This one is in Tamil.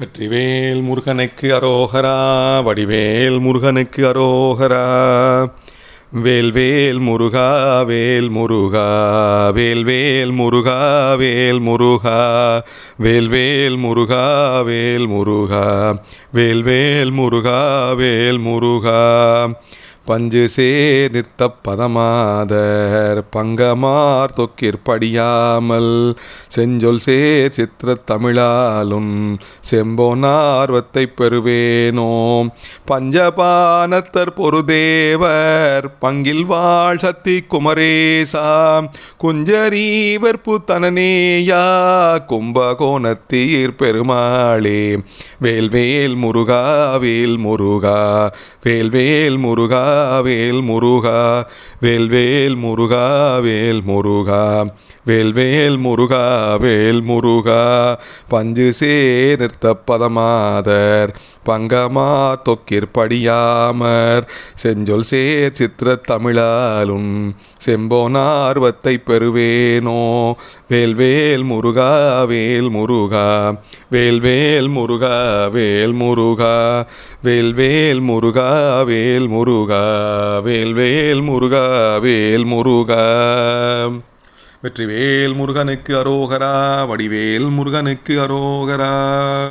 வெற்றிவேல் முருகனுக்கு அரோகரா. வடிவேல் முருகனுக்கு அரோகரா. வேல்வேல் முருகா வேல் முருகா, வேல்வேல் முருகா வேல் முருகா, வேல்வேல் முருகா வேல் முருகா, வேல்வேல் முருகா வேல் முருகா. பஞ்சு சேர் நிறுத்த பதமாதர் பங்கமார் தொக்கிற்படியாமல் செஞ்சொல் சேர் சித்திர தமிழாலும் செம்போனார்வத்தை பெறுவேனோம். பஞ்சபானத்தர் பொருதேவர் பங்கில் வாழ் சத்தி குமரேசா, குஞ்சரீவர்பு தனனேயா கும்பகோணத்தீர் பெருமாளே. வேல்வேல் முருகா வேல் முருகா, வேல்வேல் முருகா வேல் முருகா, வேல்வேல் முருகா வேல் முருகா, வேல்வேல் முருகா வேல் முருகா. பஞ்சு சேர் நிறுத்த பதமாதர் பங்கமார் தொக்கிற்படியாமர் செஞ்சொல் சேர் சித்திர தமிழாலும் செம்போனார்வத்தை பெறுவேனோ. வேல்வேல் முருகா வேல் முருகா, வேல்வேல் முருகா வேல் முருகா, வேல்வேல் முருகா வேல் முருகா, வேல்வேல் முருகா வேல் முருகா. வெற்றிவேல் முருகனுக்கு அரோகரா. வடிவேல் முருகனுக்கு அரோகரா.